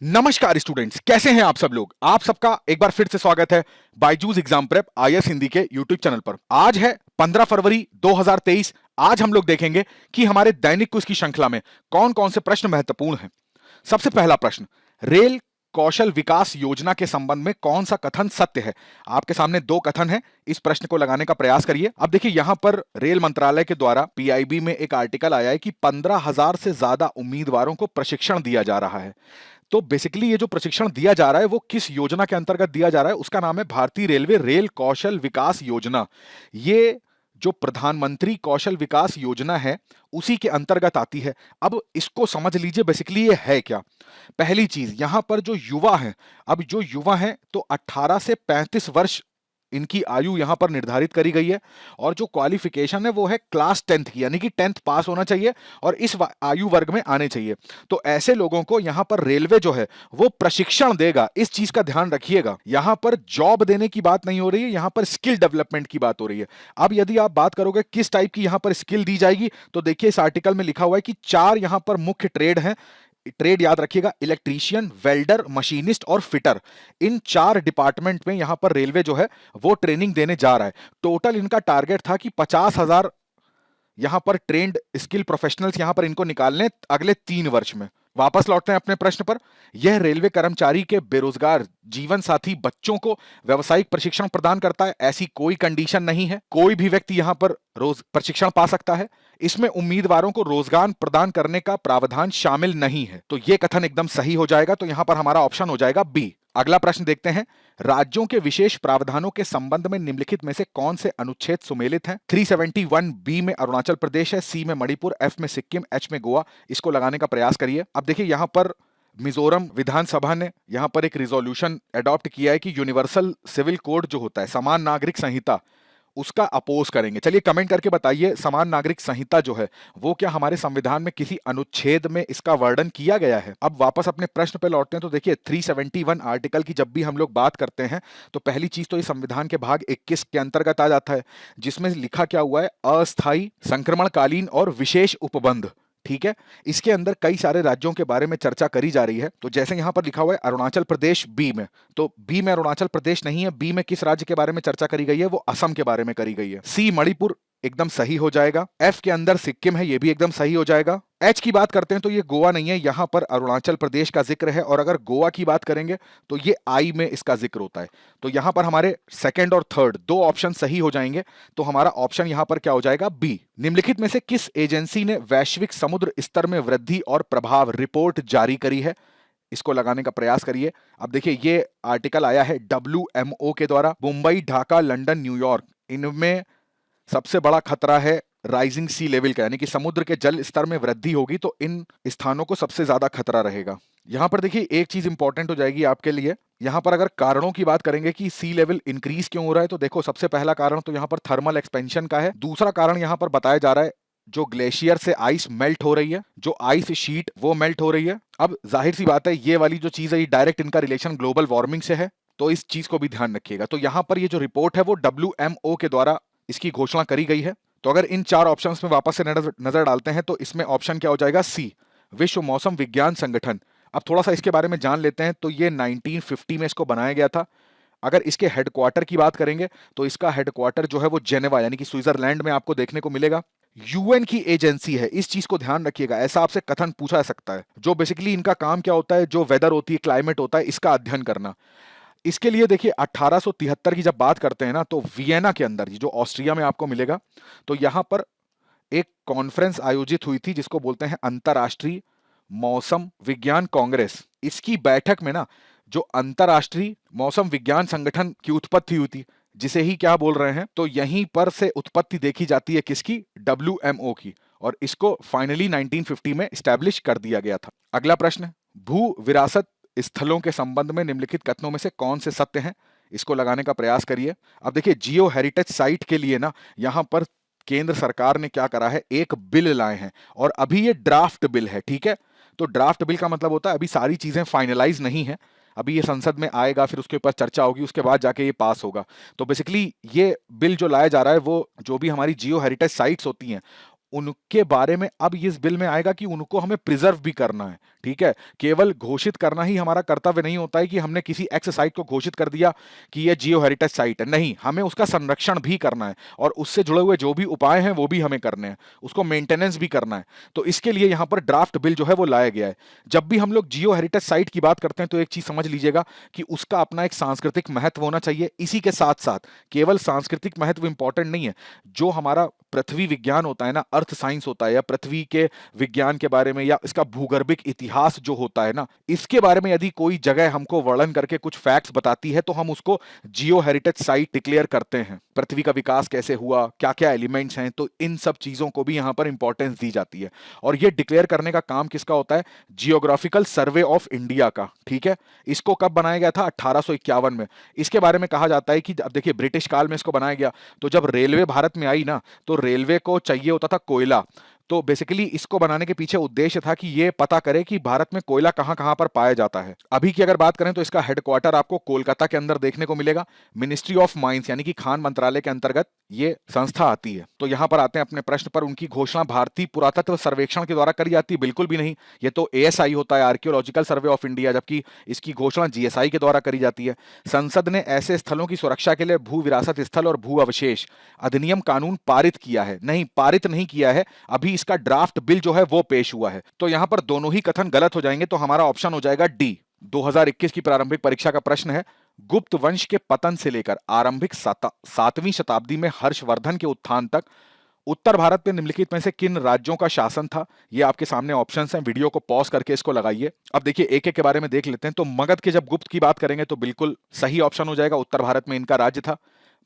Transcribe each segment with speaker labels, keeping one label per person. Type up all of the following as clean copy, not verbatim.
Speaker 1: नमस्कार स्टूडेंट्स, कैसे हैं आप सब लोग। आप सबका एक बार फिर से स्वागत है Byju's exam prep IAS Hindi के यूट्यूब चैनल पर। आज है 15 फरवरी 2023। आज हम लोग देखेंगे कि हमारे दैनिक क्विज की श्रृंखला में कौन कौन से प्रश्न महत्वपूर्ण हैं। सबसे पहला प्रश्न, रेल कौशल विकास योजना के संबंध में कौन सा कथन सत्य है। आपके सामने दो कथन है, इस प्रश्न को लगाने का प्रयास करिए। अब देखिए, यहां पर रेल मंत्रालय के द्वारा पीआईबी में एक आर्टिकल आया है कि 15,000 से ज्यादा उम्मीदवारों को प्रशिक्षण दिया जा रहा है। तो बेसिकली ये जो प्रशिक्षण दिया जा रहा है वो किस योजना के अंतर्गत दिया जा रहा है, उसका नाम है भारतीय रेलवे रेल कौशल विकास योजना। ये जो प्रधानमंत्री कौशल विकास योजना है उसी के अंतर्गत आती है। अब इसको समझ लीजिए, बेसिकली ये है क्या। पहली चीज, यहां पर जो युवा हैं, अब जो युवा हैं तो 18 से 35 वर्ष इनकी आयु यहां पर निर्धारित करी गई है। और जो क्वालिफिकेशन है वो है क्लास 10th की, यानी कि 10th पास होना चाहिए और इस आयु वर्ग में आने चाहिए। तो ऐसे लोगों को यहां पर रेलवे जो है वो प्रशिक्षण देगा। इस चीज का ध्यान रखिएगा, यहां पर जॉब देने की बात नहीं हो रही है, यहां पर स्किल डेवलपमेंट की बात हो रही है। अब यदि आप बात करोगे किस टाइप की यहां पर स्किल दी जाएगी, तो देखिए इस आर्टिकल में लिखा हुआ है कि 4 यहां पर मुख्य ट्रेड हैं। ट्रेड याद रखिएगा, इलेक्ट्रीशियन, वेल्डर, मशीनिस्ट और फिटर। इन 4 डिपार्टमेंट में यहां पर रेलवे जो है वो ट्रेनिंग देने जा रहा है। टोटल इनका टारगेट था कि 50,000 यहां पर ट्रेंड स्किल प्रोफेशनल्स यहां पर इनको निकालने अगले 3 वर्ष में। वापस लौटते हैं अपने प्रश्न पर। यह रेलवे कर्मचारी के बेरोजगार जीवन साथी बच्चों को व्यावसायिक प्रशिक्षण प्रदान करता है। ऐसी कोई कंडीशन नहीं है, कोई भी व्यक्ति यहां पर रोज प्रशिक्षण पा सकता है। इसमें उम्मीदवारों को रोजगार प्रदान करने का प्रावधान शामिल नहीं है। तो यह कथन एकदम सही हो जाएगा। तो यहां पर हमारा ऑप्शन हो जाएगा बी। अगला प्रश्न देखते हैं, राज्यों के विशेष प्रावधानों के संबंध में निम्नलिखित में से कौन से अनुच्छेद सुमेलित हैं। 371 बी में अरुणाचल प्रदेश है, सी में मणिपुर, एफ में सिक्किम, एच में गोवा। इसको लगाने का प्रयास करिए। अब देखिए, यहां पर मिजोरम विधानसभा ने यहां पर एक रिजोल्यूशन अडॉप्ट किया है कि यूनिवर्सल सिविल कोड जो होता है, समान नागरिक संहिता, उसका अपोज करेंगे। चलिए कमेंट करके बताइए, समान नागरिक संहिता जो है वो क्या हमारे संविधान में किसी अनुच्छेद में इसका वर्णन किया गया है। अब वापस अपने प्रश्न पे लौटते हैं। तो देखिए 371 आर्टिकल की जब भी हम लोग बात करते हैं तो पहली चीज तो ये संविधान के भाग 21 के अंतर्गत आ जाता है, जिसमें लिखा क्या हुआ है, अस्थायी, संक्रमणकालीन और विशेष उपबंध। ठीक है, इसके अंदर कई सारे राज्यों के बारे में चर्चा करी जा रही है। तो जैसे यहां पर लिखा हुआ है अरुणाचल प्रदेश बी में, तो बी में अरुणाचल प्रदेश नहीं है। बी में किस राज्य के बारे में चर्चा करी गई है, वो असम के बारे में करी गई है। सी मणिपुर एकदम सही हो जाएगा। एफ के अंदर सिक्किम है, ये भी एकदम सही हो जाएगा। एच की बात करते हैं तो ये गोवा नहीं है, यहां पर अरुणाचल प्रदेश का जिक्र है। और अगर गोवा की बात करेंगे तो ये आई में इसका जिक्र होता है। तो यहां पर हमारे सेकंड और थर्ड दो ऑप्शन सही हो जाएंगे। तो हमारा ऑप्शन यहां पर क्या हो जाएगा, बी। निम्नलिखित में से किस एजेंसी ने वैश्विक समुद्र स्तर में वृद्धि और प्रभाव रिपोर्ट जारी करी है। इसको लगाने का प्रयास करिए। अब देखिए, ये आर्टिकल आया है WMO के द्वारा। मुंबई, ढाका, लंदन, न्यूयॉर्क, इनमें सबसे बड़ा खतरा है राइजिंग सी लेवल का, यानी कि समुद्र के जल स्तर में वृद्धि होगी तो इन स्थानों को सबसे ज्यादा खतरा रहेगा। यहां पर देखिए एक चीज इंपॉर्टेंट हो जाएगी आपके लिए। यहां पर अगर कारणों की बात करेंगे कि सी लेवल इंक्रीज क्यों हो रहा है, तो देखो सबसे पहला कारण तो यहां पर थर्मल एक्सपेंशन का है। दूसरा कारण यहां पर बताया जा रहा है, जो ग्लेशियर से आइस मेल्ट हो रही है, जो आइस शीट वो मेल्ट हो रही है। अब जाहिर सी बात है, ये वाली जो चीज है ये डायरेक्ट इनका रिलेशन ग्लोबल वार्मिंग से है। तो इस चीज को भी ध्यान रखिएगा। तो यहां पर ये जो रिपोर्ट है वो WMO के द्वारा इसकी घोषणा करी गई है। तो अगर इन 4 ऑप्शंस में वापस से नजर डालते हैं तो इसमें ऑप्शन क्या हो जाएगा, सी, विश्व मौसम विज्ञान संगठन। अब थोड़ा सा इसके बारे में जान लेते हैं। तो ये 1950 में इसको बनाया गया था। अगर इसके हेडक्वार्टर की बात करेंगे तो इसका हेडक्वार्टर जो है वो जेनेवा यानी कि स्विट्जरलैंड में आपको देखने को मिलेगा। यूएन की एजेंसी है, इस चीज को ध्यान रखिएगा। ऐसा आपसे कथन पूछा जा सकता है। जो बेसिकली इनका काम क्या होता है, जो वेदर होती है, क्लाइमेट होता है, इसका अध्ययन करना। इसके लिए देखिए 1873 की जब बात करते हैं ना, तो वियना के अंदर, जो ऑस्ट्रिया में आपको मिलेगा, तो यहां पर एक कॉन्फ्रेंस आयोजित हुई थी जिसको बोलते हैं अंतरराष्ट्रीय मौसम विज्ञान कांग्रेस। इसकी बैठक में ना जो अंतरराष्ट्रीय मौसम विज्ञान संगठन की उत्पत्ति हुई थी, जिसे ही क्या बोल रहे हैं, तो यहीं पर से उत्पत्ति देखी जाती है किसकी, WMO की। और इसको फाइनली 1950 में स्टैब्लिश कर दिया गया था। अगला प्रश्न, भू विरासत स्थलों के संबंध में निम्नलिखित कथनों में से कौन से सत्य हैं। इसको लगाने का प्रयास करिए। अब देखिए, जियो हेरिटेज साइट के लिए ना यहां पर केंद्र सरकार ने क्या करा है, एक बिल लाए हैं। और अभी ये ड्राफ्ट बिल है, ठीक है। तो ड्राफ्ट बिल का मतलब होता है अभी सारी चीजें फाइनलाइज नहीं है। अभी ये संसद में आएगा, फिर उसके ऊपर चर्चा होगी, उसके बाद जाके ये पास होगा। तो बेसिकली ये बिल जो लाया जा रहा है वो जो भी हमारी जियो हेरिटेज साइट्स होती हैं उनके बारे में अब इस बिल में आएगा कि उनको हमें प्रिजर्व भी करना है। ठीक है, केवल घोषित करना ही हमारा कर्तव्य नहीं होता है कि हमने किसी एक्स साइट को घोषित कर दिया कि ये जियो हेरिटेज साइट है। नहीं, हमें उसका संरक्षण भी करना है और उससे जुड़े हुए जो भी उपाय हैं वो भी हमें करने हैं, उसको मेंटेनेंस भी करना है। तो इसके लिए यहाँ पर ड्राफ्ट बिल जो है वो लाया गया है। जब भी हम लोग जियो हेरिटेज साइट की बात करते हैं तो एक चीज समझ लीजिएगा कि उसका अपना एक सांस्कृतिक महत्व होना चाहिए। इसी के साथ साथ केवल सांस्कृतिक महत्व इंपॉर्टेंट नहीं है, जो हमारा पृथ्वी विज्ञान होता है ना, अर्थ साइंस होता है, या पृथ्वी के विज्ञान के बारे में या इसका भूगर्भिक इतिहास जो होता है ना, इसके बारे में यदि कोई जगह हमको वर्णन करके कुछ फैक्ट्स बताती है तो हम उसको जियो हेरिटेज साइट डिक्लेयर करते हैं। पृथ्वी का विकास कैसे हुआ, क्या क्या एलिमेंट्स हैं, तो इन सब चीजों को भी यहां पर इंपॉर्टेंस दी जाती है। और ये डिक्लेयर करने का काम किसका होता है? जियोग्राफिकल सर्वे ऑफ इंडिया का। ठीक है, इसको कब बनाया गया था? 1851 में। इसके बारे में कहा जाता है कि अब देखिए, ब्रिटिश काल में इसको बनाया गया, तो जब रेलवे भारत में आई ना, तो रेलवे को चाहिए होता था कोयला। तो बेसिकली इसको बनाने के पीछे उद्देश्य था कि ये पता करे कि भारत में कोयला कहां कहां पर पाया जाता है। अभी की अगर बात करें तो इसका हेडक्वार्टर आपको कोलकाता के अंदर देखने को मिलेगा। मिनिस्ट्री ऑफ माइंस यानी कि खान मंत्रालय के अंतर्गत ये संस्था आती है। तो यहां पर आते हैं अपने प्रश्न पर। उनकी घोषणा भारतीय पुरातत्व सर्वेक्षण के द्वारा करी जाती है? बिल्कुल भी नहीं, ये तो एएसआई होता है, आर्कियोलॉजिकल सर्वे ऑफ इंडिया, जबकि इसकी घोषणा जीएसआई के द्वारा करी जाती है। संसद ने ऐसे स्थलों की सुरक्षा के लिए भू विरासत स्थल और भू अवशेष अधिनियम कानून पारित किया है? नहीं, पारित नहीं किया है, अभी इसका ड्राफ्ट बिल जो है वो पेश हुआ है। तो यहां पर दोनों ही कथन गलत हो जाएंगे, तो हमारा ऑप्शन हो जाएगा डी। 2021 की प्रारंभिक परीक्षा का प्रश्न है, गुप्त वंश के पतन से लेकर आरंभिक 7वीं शताब्दी में हर्षवर्धन के उत्थान तक उत्तर भारत में निम्नलिखित में से किन राज्यों का शासन था? ये आपके सामने ऑप्शंस हैं, वीडियो को पॉज करके इसको लगाइए। अब देखिए, एक एक के बारे में देख लेते हैं। तो मगध के जब गुप्त की बात करेंगे तो बिल्कुल सही ऑप्शन हो जाएगा, उत्तर भारत में इनका राज्य था।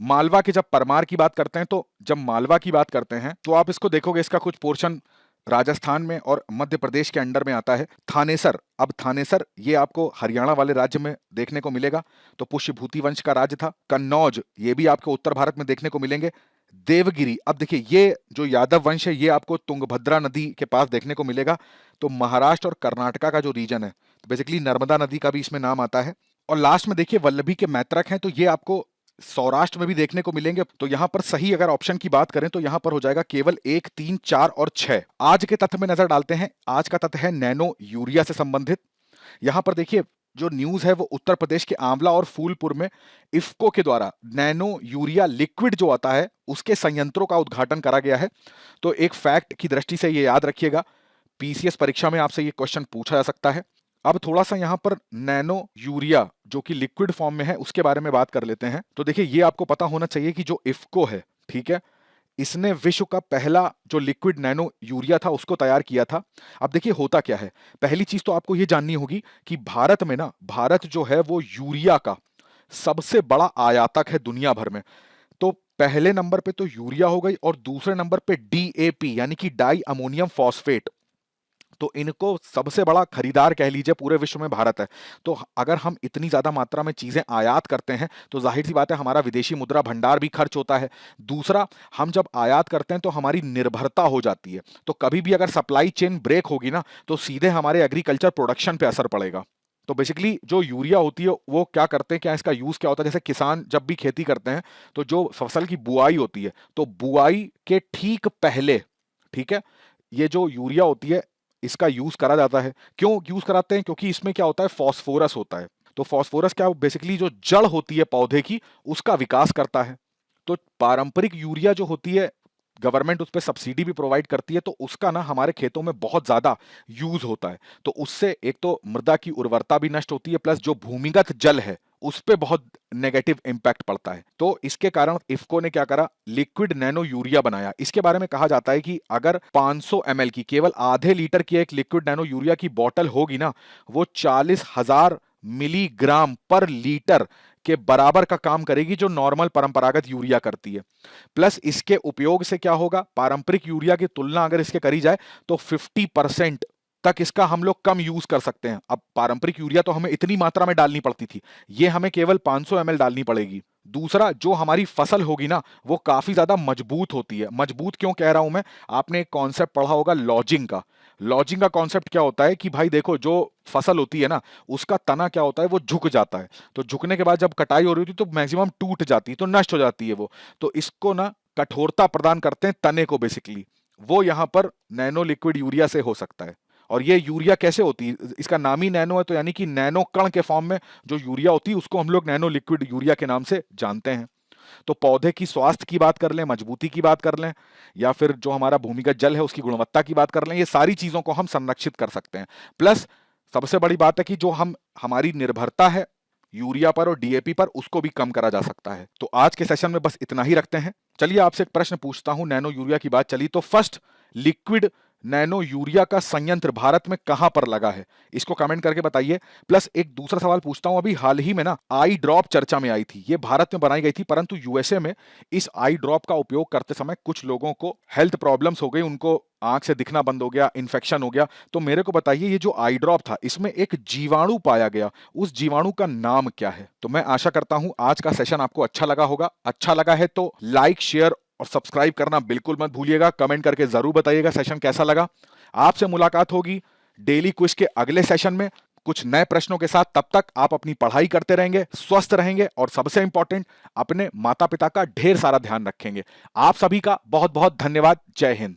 Speaker 1: मालवा के जब परमार की बात करते हैं, तो जब मालवा की बात करते हैं तो आप इसको देखोगे, इसका कुछ पोर्शन राजस्थान में और मध्य प्रदेश के अंडर में आता है। थानेसर, अब थानेसर ये आपको हरियाणा वाले राज्य में देखने को मिलेगा, तो पुष्यभूति वंश का राज्य था। कन्नौज ये भी आपको उत्तर भारत में देखने को मिलेंगे। देवगिरी, अब देखिए ये जो यादव वंश है ये आपको तुंगभद्रा नदी के पास देखने को मिलेगा। तो महाराष्ट्र और कर्नाटका का जो रीजन है, तो बेसिकली नर्मदा नदी का भी इसमें नाम आता है। और लास्ट में देखिए वल्लभी के मैत्रक हैं, तो ये आपको सौराष्ट्र में भी देखने को मिलेंगे। तो यहां पर सही अगर ऑप्शन की बात करें तो यहां पर हो जाएगा केवल 1, 3, 4 और 6। आज के तथ्य में नजर डालते हैं। आज का तथ्य है नैनो यूरिया से संबंधित। यहां पर देखिए जो न्यूज है वो उत्तर प्रदेश के आंवला और फूलपुर में इफ्को के द्वारा नैनो यूरिया लिक्विड जो आता है उसके संयंत्रों का उद्घाटन करा गया है। तो एक फैक्ट की दृष्टि से ये याद रखिएगा, पीसीएस परीक्षा में आपसे ये क्वेश्चन पूछा जा सकता है। अब थोड़ा सा यहां पर नैनो यूरिया जो कि लिक्विड फॉर्म में है उसके बारे में बात कर लेते हैं। तो देखिए ये आपको पता होना चाहिए कि जो इफ्को है, ठीक है, इसने विश्व का पहला जो लिक्विड नैनो यूरिया था उसको तैयार किया था। अब देखिए होता क्या है, पहली चीज तो आपको ये जाननी होगी कि भारत में ना, भारत जो है वो यूरिया का सबसे बड़ा आयातक है दुनिया भर में। तो पहले नंबर पे तो यूरिया हो गई और दूसरे नंबर पे डीएपी यानी कि डाई अमोनियम फॉस्फेट। तो इनको सबसे बड़ा खरीदार कह लीजिए पूरे विश्व में भारत है। तो अगर हम इतनी ज्यादा मात्रा में चीजें आयात करते हैं तो जाहिर सी बात है हमारा विदेशी मुद्रा भंडार भी खर्च होता है। दूसरा, हम जब आयात करते हैं तो हमारी निर्भरता हो जाती है। तो कभी भी अगर सप्लाई चेन ब्रेक होगी ना तो सीधे हमारे एग्रीकल्चर प्रोडक्शन पे असर पड़ेगा। तो बेसिकली जो यूरिया होती है वो क्या करते हैं, क्या इसका यूज क्या होता है, जैसे किसान जब भी खेती करते हैं तो जो फसल की बुआई होती है तो बुआई के ठीक पहले, ठीक है, ये जो यूरिया होती है इसका यूज करा जाता है। क्यों यूज कराते हैं? क्योंकि इसमें क्या होता है, फॉस्फोरस होता है। तो फॉस्फोरस क्या, बेसिकली जो जड़ होती है पौधे की उसका विकास करता है। तो पारंपरिक यूरिया जो होती है गवर्नमेंट उस पर सब्सिडी भी प्रोवाइड करती है, तो उसका ना हमारे खेतों में बहुत ज्यादा यूज होता है। तो उससे एक तो मृदा की उर्वरता भी नष्ट होती है, प्लस जो भूमिगत जल है उस पे बहुत नेगेटिव इंपैक्ट पड़ता है। तो इसके कारण इफ्को ने क्या करा, लिक्विड नैनो यूरिया बनाया। इसके बारे में कहा जाता है कि अगर 500 ml की, केवल आधे लीटर की एक लिक्विड नैनो यूरिया की बोतल होगी ना, वो 40,000 मिलीग्राम पर लीटर के बराबर का काम करेगी जो नॉर्मल परंपरागत यूरिया करती है। प्लस इसके उपयोग से क्या होगा, पारंपरिक यूरिया की तुलना अगर इसके करी जाए तो 50% तक इसका हम लोग कम यूज कर सकते हैं। अब पारंपरिक यूरिया तो हमें इतनी मात्रा में डालनी पड़ती थी, ये हमें केवल 500 ml डालनी पड़ेगी। दूसरा, जो हमारी फसल होगी ना वो काफी ज्यादा मजबूत होती है। मजबूत क्यों कह रहा हूं मैं, आपने एक कॉन्सेप्ट पढ़ा होगा लॉजिंग का। लॉजिंग का कॉन्सेप्ट क्या होता है कि भाई देखो, जो फसल होती है ना उसका तना क्या होता है, वो झुक जाता है। तो झुकने के बाद जब कटाई हो रही होती है तो मैक्सिमम टूट जाती है, तो नष्ट हो जाती है वो। तो इसको ना कठोरता प्रदान करते हैं तने को बेसिकली, वो यहां पर नैनो लिक्विड यूरिया से हो सकता है। और ये यूरिया कैसे होती है? इसका नाम ही नैनो है, तो यानी कि नैनो कण के फॉर्म में जो यूरिया होती है उसको हम लोग नैनो लिक्विड यूरिया के नाम से जानते हैं। तो पौधे की स्वास्थ्य की बात कर लें, मजबूती की बात कर लें, या फिर जो हमारा भूमिगत जल है उसकी गुणवत्ता की बात कर लें, ये सारी चीजों को हम संरक्षित कर सकते हैं। प्लस सबसे बड़ी बात है कि जो हमारी निर्भरता है यूरिया पर और डीएपी पर, उसको भी कम करा जा सकता है। तो आज के सेशन में बस इतना ही रखते हैं। चलिए आपसे एक प्रश्न पूछता हूं, नैनो यूरिया की बात चली तो फर्स्ट लिक्विड नैनो यूरिया का संयंत्र भारत में कहां पर लगा है, इसको कमेंट करके बताइए। प्लस एक दूसरा सवाल पूछता हूं, अभी हाल ही में ना आई ड्रॉप चर्चा में आई थी, ये भारत में बनाई गई थी परंतु यूएसए में इस आई ड्रॉप का उपयोग करते समय कुछ लोगों को हेल्थ प्रॉब्लम्स हो गई, उनको आंख से दिखना बंद हो गया, इन्फेक्शन हो गया। तो मेरे को बताइए ये जो आई ड्रॉप था इसमें एक जीवाणु पाया गया, उस जीवाणु का नाम क्या है? तो मैं आशा करता हूं आज का सेशन आपको अच्छा लगा होगा। अच्छा लगा है तो लाइक, शेयर और सब्सक्राइब करना बिल्कुल मत भूलिएगा। कमेंट करके जरूर बताइएगा सेशन कैसा लगा। आपसे मुलाकात होगी डेली क्विज के अगले सेशन में कुछ नए प्रश्नों के साथ। तब तक आप अपनी पढ़ाई करते रहेंगे, स्वस्थ रहेंगे और सबसे इंपॉर्टेंट अपने माता पिता का ढेर सारा ध्यान रखेंगे। आप सभी का बहुत बहुत धन्यवाद। जय हिंद।